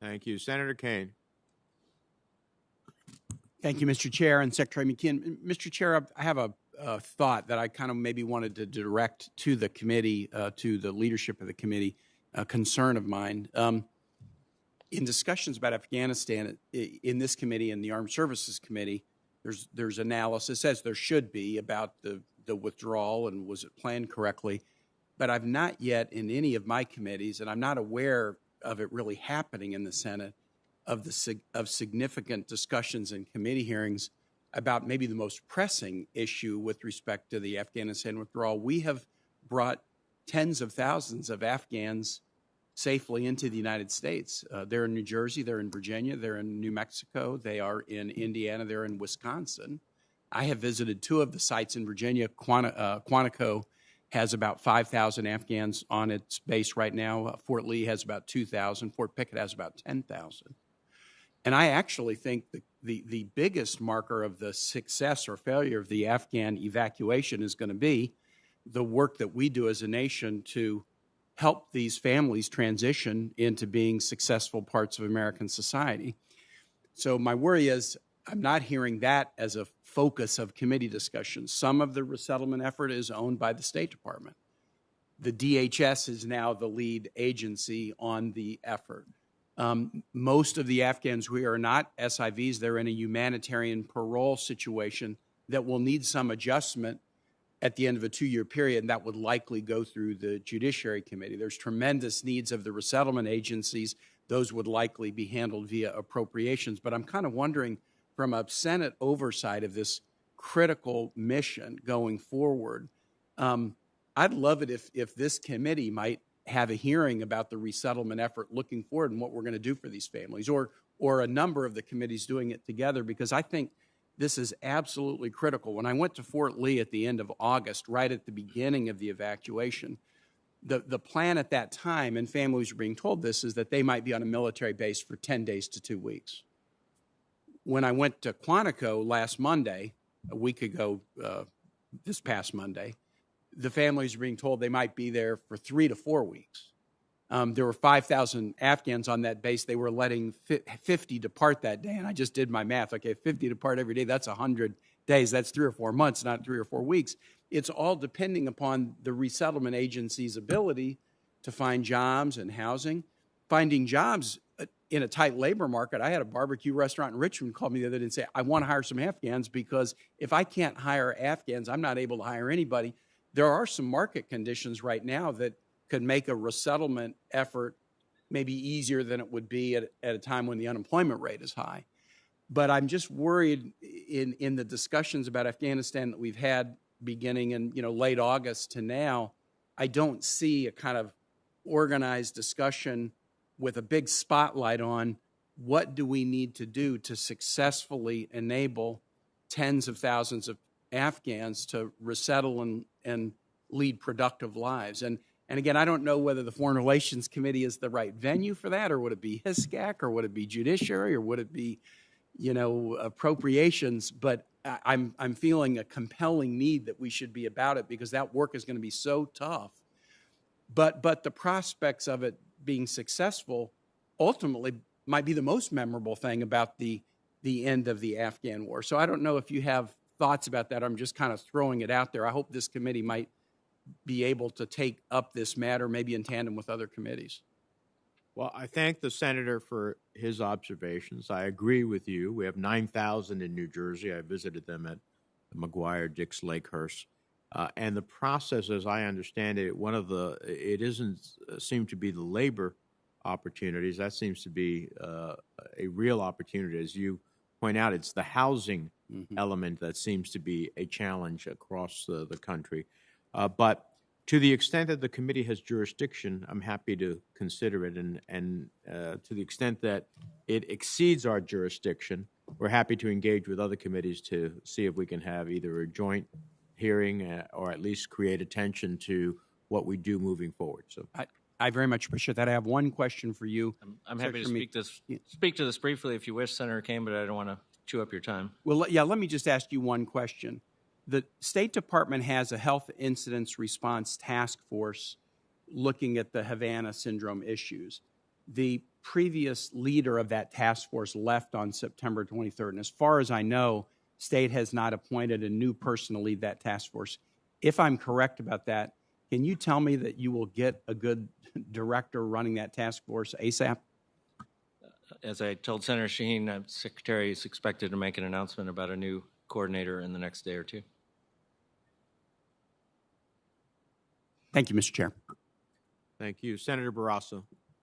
Thank you. Senator Kaine. Thank you, Mr. Chair and Secretary McKeon. Mr. Chair, I have a thought that I kind of maybe wanted to direct to the committee, to the leadership of the committee, a concern of mine. In discussions about Afghanistan in this committee and the Armed Services Committee, there's analysis, as there should be, about the withdrawal and was it planned correctly. But I've not yet in any of my committees, and I'm not aware of it really happening in the Senate, of significant discussions in committee hearings about maybe the most pressing issue with respect to the Afghanistan withdrawal. We have brought tens of thousands of Afghans safely into the United States. They're in New Jersey, they're in Virginia, they're in New Mexico, they are in Indiana, they're in Wisconsin. I have visited two of the sites in Virginia. Quantico has about 5,000 Afghans on its base right now. Fort Lee has about 2,000. Fort Pickett has about 10,000. And I actually think the biggest marker of the success or failure of the Afghan evacuation is going to be the work that we do as a nation to help these families transition into being successful parts of American society. So my worry is I'm not hearing that as a focus of committee discussions. Some of the resettlement effort is owned by the State Department. The DHS is now the lead agency on the effort. Most of the Afghans who are not SIVs, they're in a humanitarian parole situation that will need some adjustment at the end of a 2-year period, and that would likely go through the Judiciary Committee. There's tremendous needs of the resettlement agencies. Those would likely be handled via appropriations. But I'm kind of wondering, from a Senate oversight of this critical mission going forward, I'd love it if this committee might have a hearing about the resettlement effort looking forward and what we're going to do for these families, or a number of the committees doing it together, because I think this is absolutely critical. When I went to Fort Lee at the end of August, right at the beginning of the evacuation, the plan at that time, and families were being told this, is that they might be on a military base for 10 days to 2 weeks. When I went to Quantico last Monday, a week ago, this past Monday, the families were being told they might be there for 3 to 4 weeks. There were 5,000 Afghans on that base. They were letting 50 depart that day, and I just did my math. Okay, 50 depart every day, that's 100 days. That's 3 or 4 months, not 3 or 4 weeks. It's all depending upon the resettlement agency's ability to find jobs and housing. Finding jobs in a tight labor market. I had a barbecue restaurant in Richmond call me the other day and say, I want to hire some Afghans because if I can't hire Afghans, I'm not able to hire anybody. There are some market conditions right now that could make a resettlement effort maybe easier than it would be at a time when the unemployment rate is high. But I'm just worried in the discussions about Afghanistan that we've had beginning in late August to now, I don't see a kind of organized discussion with a big spotlight on what do we need to do to successfully enable tens of thousands of Afghans to resettle and lead productive lives. And again, I don't know whether the Foreign Relations Committee is the right venue for that, or would it be HISCAC, or would it be Judiciary, or would it be, appropriations? But I'm feeling a compelling need that we should be about it, because that work is going to be so tough. But the prospects of it being successful ultimately might be the most memorable thing about the end of the Afghan war. So I don't know if you have thoughts about that. I'm just kind of throwing it out there. I hope this committee might be able to take up this matter, maybe in tandem with other committees. Well, I thank the senator for his observations. I agree with you. We have 9,000 in New Jersey. I visited them at the McGuire Dix Lakehurst. And the process, as I understand it, it doesn't seem to be the labor opportunities. That seems to be a real opportunity. As you point out, it's the housing element that seems to be a challenge across the country. But to the extent that the committee has jurisdiction, I'm happy to consider it. And to the extent that it exceeds our jurisdiction, we're happy to engage with other committees to see if we can have either a joint hearing or at least create attention to what we do moving forward. So I very much appreciate that. I have one question for you. I'm happy to speak to this briefly if you wish, Senator Kaine, but I don't want to chew up your time. Well, yeah, let me just ask you one question. The State Department has a health incidents response task force looking at the Havana syndrome issues. The previous leader of that task force left on September 23rd. And as far as I know, state has not appointed a new person to lead that task force. If I'm correct about that, can you tell me that you will get a good director running that task force ASAP? As I told Senator Shaheen, the Secretary is expected to make an announcement about a new coordinator in the next day or two. Thank you, Mr. Chair. Thank you. Senator Barrasso.